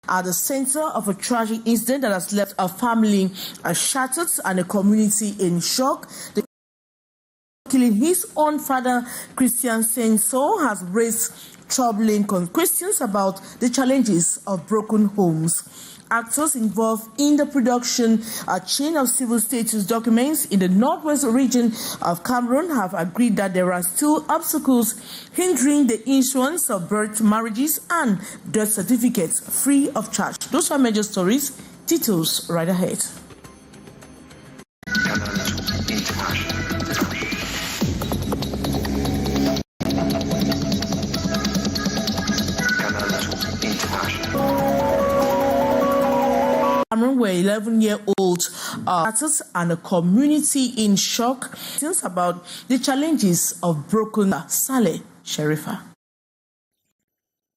at the center of a tragic incident that has left a family shattered and a community in shock. The killing his own father, Christian Senso, has raised troubling questions about the challenges of broken homes. Actors involved in the production chain of civil status documents in the northwest region of Cameroon have agreed that there are still obstacles hindering the issuance of birth, marriages, and death certificates free of charge. Those are major stories. Details right ahead. Where 11-year-old artists and a community in shock since about the challenges of broken Saleh Sherifa.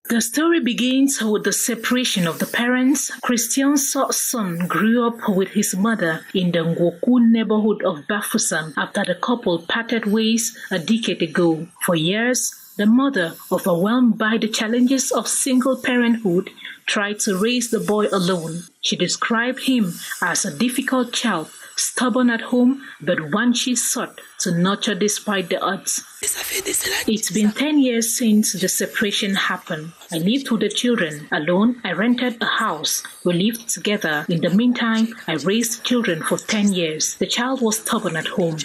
The story begins with the separation of the parents. Christian's son grew up with his mother in the Ngoku neighborhood of Bafoussam after the couple parted ways a decade ago. For years, the mother, overwhelmed by the challenges of single parenthood, tried to raise the boy alone. She described him as a difficult child, stubborn at home, but one she sought to nurture despite the odds. It's been 10 years since the separation happened. I lived with the children alone. I rented a house. We lived together. In the meantime, I raised children for 10 years. The child was stubborn at home.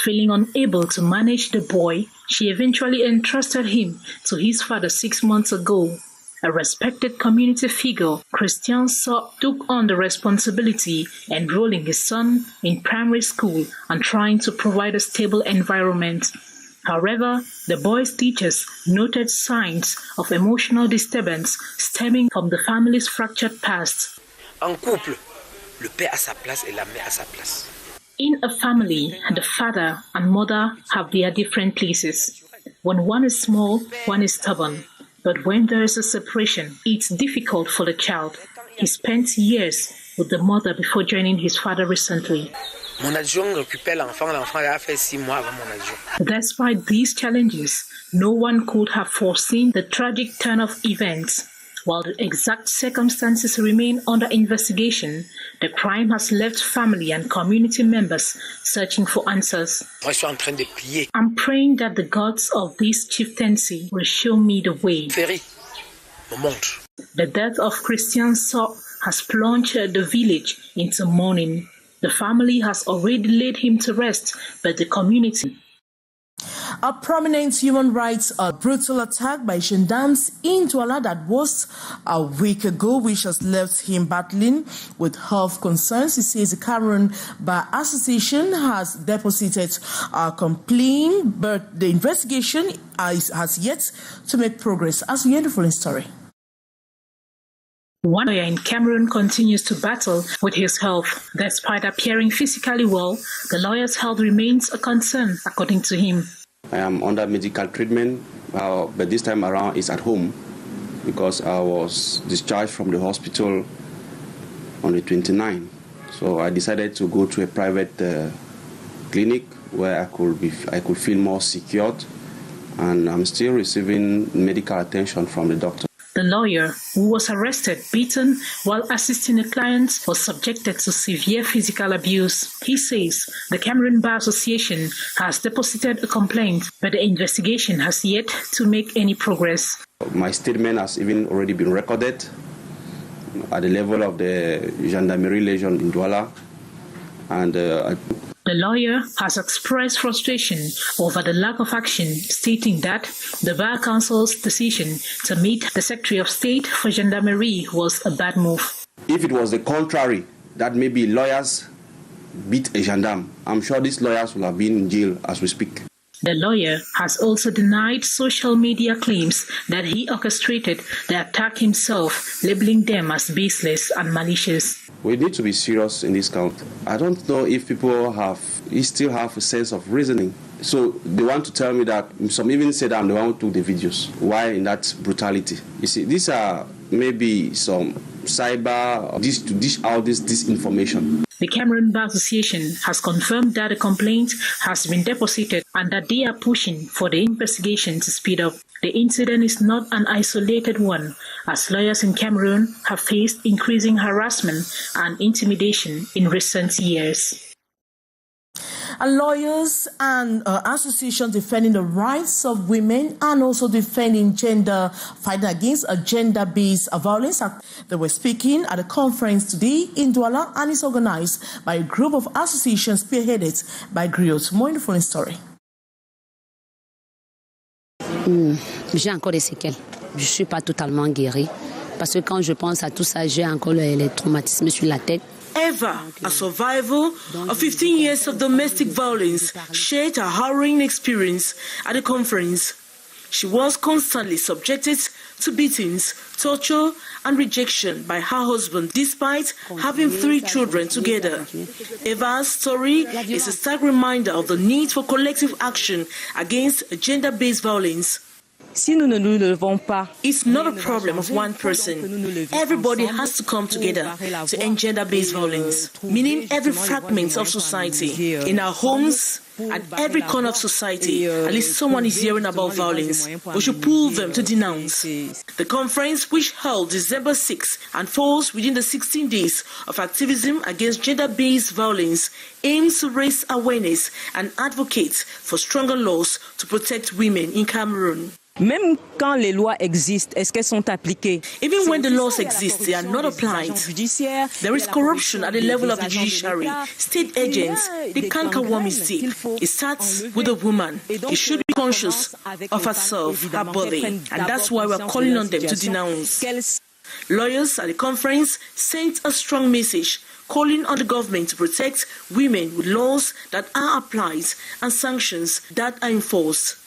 Feeling unable to manage the boy, she eventually entrusted him to his father 6 months ago. A respected community figure, Christian took on the responsibility, enrolling his son in primary school and trying to provide a stable environment. However, the boy's teachers noted signs of emotional disturbance stemming from the family's fractured past. En couple, le père a sa place et la mère a sa place. In a family, the father and mother have their different places. When one is small, one is stubborn. But when there is a separation, it's difficult for the child. He spent years with the mother before joining his father recently. Mon adjoint occupait l'enfant a fait 6 mois avant mon adjoint. Despite these challenges, no one could have foreseen the tragic turn of events. While the exact circumstances remain under investigation, the crime has left family and community members searching for answers. I'm praying that the gods of this chieftaincy will show me the way. The death of Christian has plunged the village into mourning. The family has already laid him to rest, but the community. A prominent human rights brutal attack by gendarmes in Douala that was a week ago, which has left him battling with health concerns. He says the Cameroon Bar Association has deposited a complaint, but the investigation has yet to make progress. As we end the following story. One lawyer in Cameroon continues to battle with his health. Despite appearing physically well, the lawyer's health remains a concern, according to him. I am under medical treatment, but this time around it's at home because I was discharged from the hospital on the 29th. So I decided to go to a private clinic where I could feel more secured, and I'm still receiving medical attention from the doctor. The lawyer, who was arrested, beaten while assisting a client, was subjected to severe physical abuse. He says the Cameroon Bar Association has deposited a complaint, but the investigation has yet to make any progress. My statement has even already been recorded at the level of the Gendarmerie Legion in Douala, and the lawyer has expressed frustration over the lack of action, stating that the Bar Council's decision to meet the Secretary of State for Gendarmerie was a bad move. If it was the contrary, that maybe lawyers beat a gendarme, I'm sure these lawyers will have been in jail as we speak. The lawyer has also denied social media claims that he orchestrated the attack himself, labeling them as baseless and malicious. We need to be serious in this count. I don't know if people still have a sense of reasoning. So they want to tell me that, some even said I'm the one who took the videos. Why in that brutality? You see, these are maybe some cyber, to dish out this information. The Cameroon Bar Association has confirmed that the complaint has been deposited and that they are pushing for the investigation to speed up. The incident is not an isolated one, as lawyers in Cameroon have faced increasing harassment and intimidation in recent years. And lawyers and associations defending the rights of women and also defending fighting against gender-based violence. They were speaking at a conference today in Douala, and it's organized by a group of associations spearheaded by Griot. More in the following story. J'ai encore des séquelles. Je ne suis pas totalement guérie. Parce que quand je pense à tout ça, j'ai encore les traumatismes sur la tête. Eva, a survivor of 15 years of domestic violence, shared a harrowing experience at the conference. She was constantly subjected to beatings, torture, and rejection by her husband, despite having 3 children together. Eva's story is a stark reminder of the need for collective action against gender-based violence. It's not a problem of one person. Everybody has to come together to end gender-based violence, meaning every fragment of society. In our homes, at every corner of society, at least someone is hearing about violence. We should pull them to denounce. The conference, which held December 6 and falls within the 16 days of activism against gender-based violence, aims to raise awareness and advocate for stronger laws to protect women in Cameroon. Même quand les lois existent, est-ce qu'elles sont appliquées? Even when the laws exist, they are not applied. There is corruption at the level of the judiciary. State agents, they can't cover one mistake. It starts with a woman. She should be conscious of herself, her body, and that's why we're calling on them to denounce. Lawyers at the conference sent a strong message calling on the government to protect women with laws that are applied and sanctions that are enforced.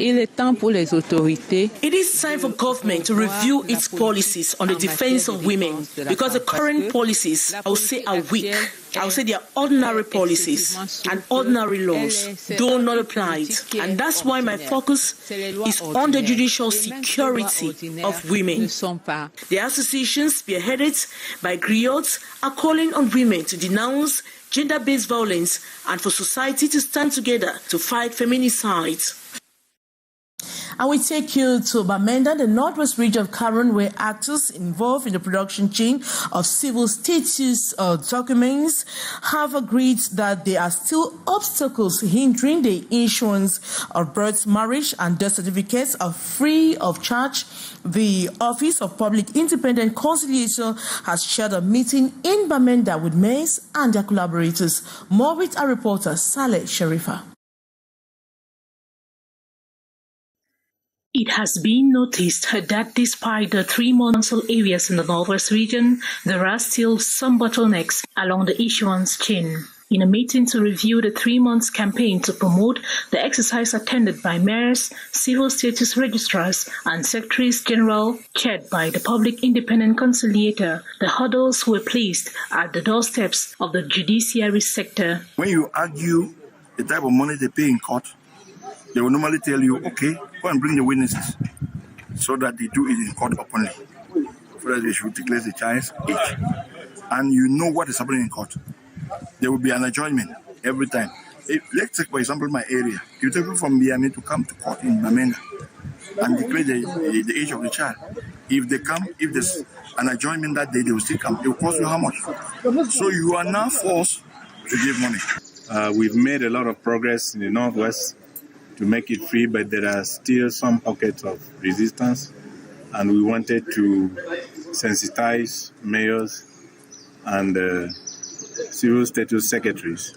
Il est temps pour les autorités. It is time for government to review its policies on the defense of women, because the current policies, I would say, are weak. I would say they are ordinary policies and ordinary laws, though not applied. And that's why my focus is on the judicial security of women. The associations spearheaded by Griot are calling on women to denounce gender-based violence and for society to stand together to fight feminicide. And we take you to Bamenda, the northwest region of Cameroon, where actors involved in the production chain of civil status documents have agreed that there are still obstacles hindering the issuance of birth, marriage, and death certificates are free of charge. The Office of Public Independent Conciliation has shared a meeting in Bamenda with mayors and their collaborators. More with our reporter, Saleh Sharifa. It has been noticed that despite the 3 council areas in the northwest region, there are still some bottlenecks along the issuance chain. In a meeting to review the 3-month campaign to promote the exercise attended by mayors, civil status registrars, and secretaries general, chaired by the public independent conciliator, the hurdles were placed at the doorsteps of the judiciary sector. When you argue the type of money they pay in court, they will normally tell you, okay, go and bring the witnesses, so that they do it in court openly, so that they should declare the charge each. And you know what is happening in court. There will be an adjournment every time. Let's take, for example, my area. You take people from Miami to come to court in Bamenda and declare the age of the child. If they come, if there's an adjournment that day, they will still come. It will cost you how much? So you are now forced to give money. We've made a lot of progress in the Northwest to make it free, but there are still some pockets of resistance, and we wanted to sensitize mayors and civil status secretaries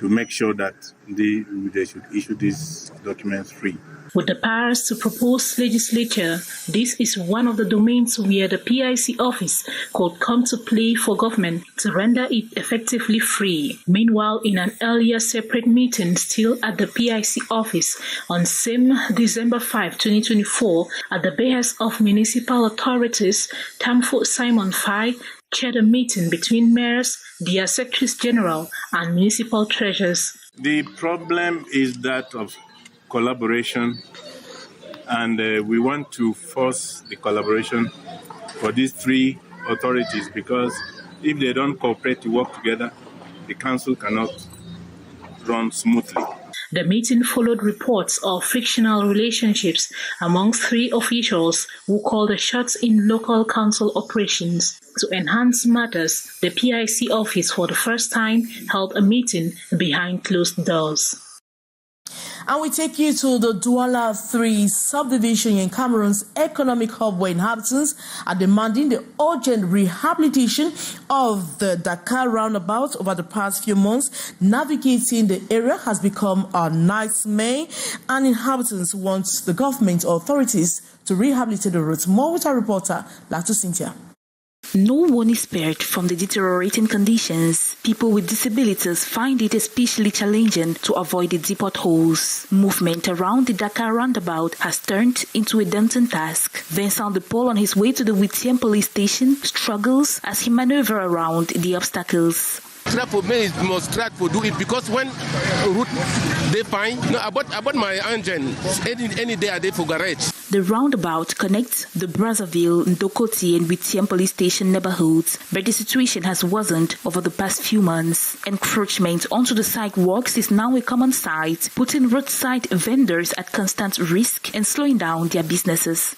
to make sure that they should issue these documents free. With the powers to propose legislature, this is one of the domains where the PIC office could come to play for government to render it effectively free. Meanwhile, in an earlier separate meeting still at the PIC office on same December 5, 2024, at the behest of municipal authorities, Tamfo Simon Fai chaired a meeting between mayors, their secretaries general, and municipal treasurers. The problem is that of collaboration, and we want to force the collaboration for these 3 authorities, because if they don't cooperate to work together, the council cannot run smoothly. The meeting followed reports of fictional relationships among 3 officials who called the shots in local council operations. To enhance matters, the PIC office for the first time held a meeting behind closed doors. And we take you to the Douala 3 subdivision in Cameroon's economic hub, where inhabitants are demanding the urgent rehabilitation of the Dakar roundabout. Over the past few months, navigating the area has become a nightmare, and inhabitants want the government authorities to rehabilitate the route. More with our reporter, Latu Cynthia. No one is spared from the deteriorating conditions. People with disabilities find it especially challenging to avoid the deep potholes. Movement around the Dakar roundabout has turned into a daunting task. Vincent de Paul, on his way to the Witiem police station, struggles as he maneuvers around the obstacles. For me, it must try to do it because when route they find, about my engine, any day I did for garage. The roundabout connects the Brazzaville, Ndokoti and Witiem police station neighborhoods, but the situation has worsened over the past few months. Encroachment onto the sidewalks is now a common sight, putting roadside vendors at constant risk and slowing down their businesses.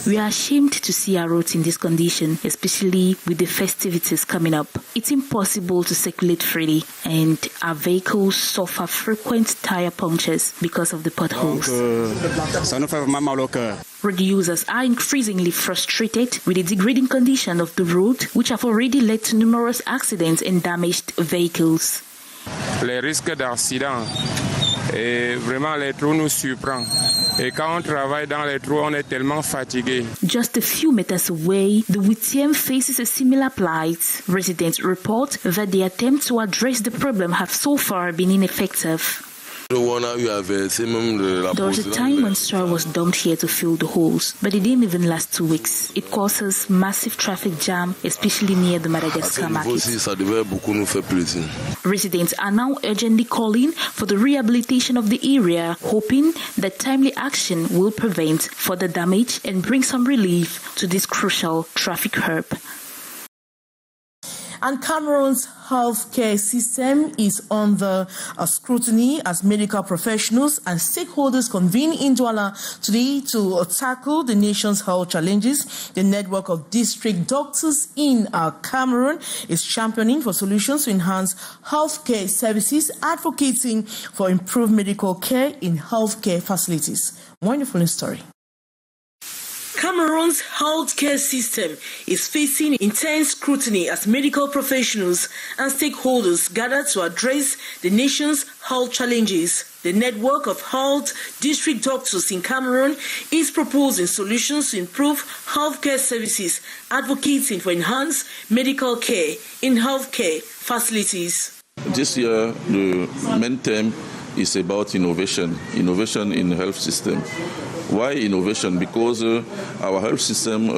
We are ashamed to see our roads in this condition, especially with the festivities coming up. It's impossible to circulate freely, and our vehicles suffer frequent tire punctures because of the potholes. Road users are increasingly frustrated with the degrading condition of the road, which have already led to numerous accidents and damaged vehicles. Les risques d'accident, vraiment les trous nous surprennent. Et quand on travaille dans les trous, on est tellement fatigué. Just a few meters away, the Witiem faces a similar plight. Residents report that the attempts to address the problem have so far been ineffective. There was a time when straw was dumped here to fill the holes, but it didn't even last 2 weeks. It causes massive traffic jam, especially near the Madagascar market. Residents are now urgently calling for the rehabilitation of the area, hoping that timely action will prevent further damage and bring some relief to this crucial traffic hub. And Cameroon's healthcare system is under scrutiny as medical professionals and stakeholders convene in Douala today to tackle the nation's health challenges. The network of district doctors in Cameroon is championing for solutions to enhance healthcare services, advocating for improved medical care in healthcare facilities. Wonderful story. Cameroon's healthcare system is facing intense scrutiny as medical professionals and stakeholders gather to address the nation's health challenges. The network of health district doctors in Cameroon is proposing solutions to improve healthcare services, advocating for enhanced medical care in healthcare facilities. This year, the main theme is about innovation in the health system. Why innovation? Because our health system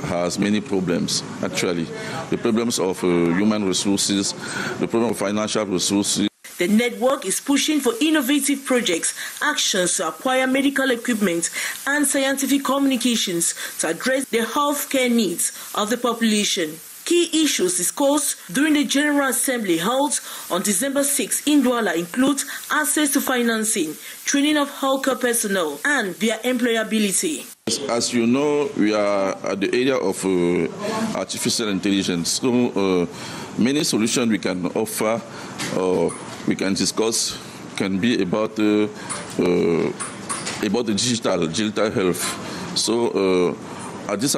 has many problems, actually. The problems of human resources, the problem of financial resources. The network is pushing for innovative projects, actions to acquire medical equipment and scientific communications to address the healthcare needs of the population. Key issues discussed during the General Assembly held on December 6 in Douala include access to financing, training of healthcare personnel, and their employability. As you know, we are at the area of artificial intelligence. So many solutions we can offer or we can discuss can be about the digital health. So at this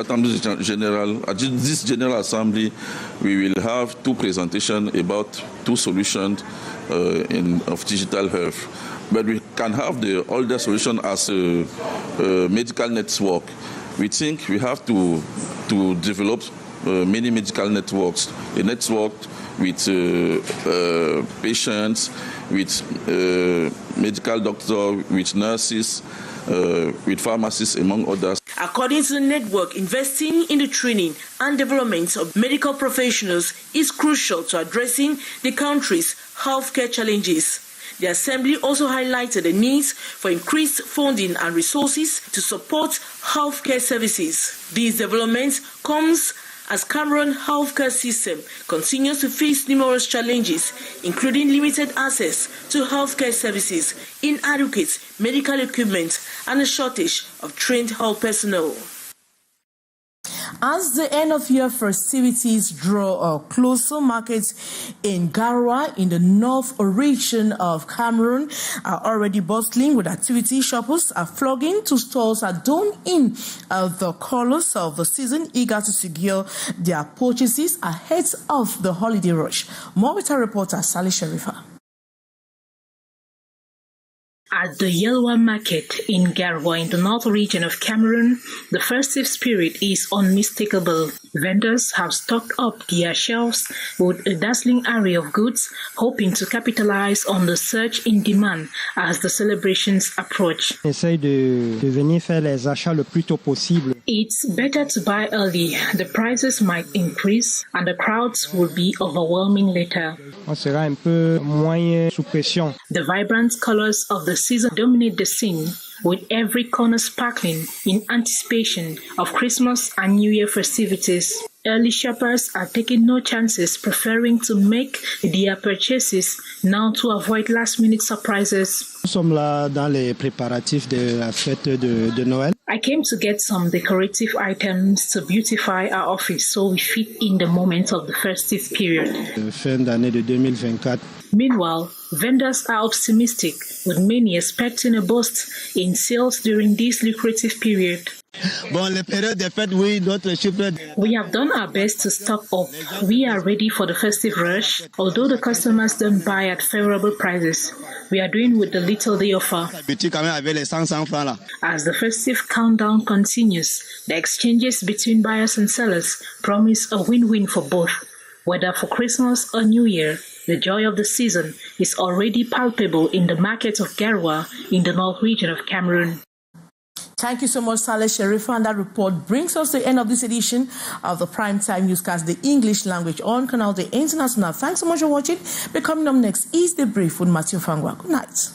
General Assembly, we will have 2 presentations about 2 solutions of digital health. But we can have the older solution as a medical network. We think we have to develop many medical networks. A network with patients, with medical doctors, with nurses, with pharmacists, among others. According to the network, investing in the training and development of medical professionals is crucial to addressing the country's healthcare challenges. The Assembly also highlighted the needs for increased funding and resources to support healthcare services. These developments comes as Cameroon healthcare system continues to face numerous challenges, including limited access to healthcare services, inadequate medical equipment, and a shortage of trained health personnel. As the end-of-year festivities draw closer, markets in Garoua in the north region of Cameroon are already bustling with activity. Shoppers are flocking to stores adorned in the colors of the season, eager to secure their purchases ahead of the holiday rush. More with our reporter, Salih Sharifa. At the Yelwa market in Garoua in the north region of Cameroon, the festive spirit is unmistakable. Vendors have stocked up their shelves with a dazzling array of goods, hoping to capitalize on the surge in demand as the celebrations approach. Essaye de venir faire les achats le plus tôt possible. It's better to buy early. The prices might increase and the crowds will be overwhelming later. On sera un peu moins sous pression. The vibrant colors of the season dominate the scene, with every corner sparkling in anticipation of Christmas and New Year festivities. Early shoppers are taking no chances, preferring to make their purchases now to avoid last-minute surprises. Nous sommes là dans les préparatifs de la fête de Noël. I came to get some decorative items to beautify our office so we fit in the moment of the festive period. Fin d'année de 2024. Meanwhile, vendors are optimistic, with many expecting a boost in sales during this lucrative period. We have done our best to stock up. We are ready for the festive rush, although the customers don't buy at favorable prices. We are doing with the little they offer. As the festive countdown continues, the exchanges between buyers and sellers promise a win-win for both. Whether for Christmas or New Year, the joy of the season is already palpable in the markets of Garoua in the north region of Cameroon. Thank you so much, Salih Sharifa. And that report brings us to the end of this edition of the Primetime Newscast, the English language on Canal, the International. Thanks so much for watching. But coming up next is The Brief with Matthew Fangwa. Good night.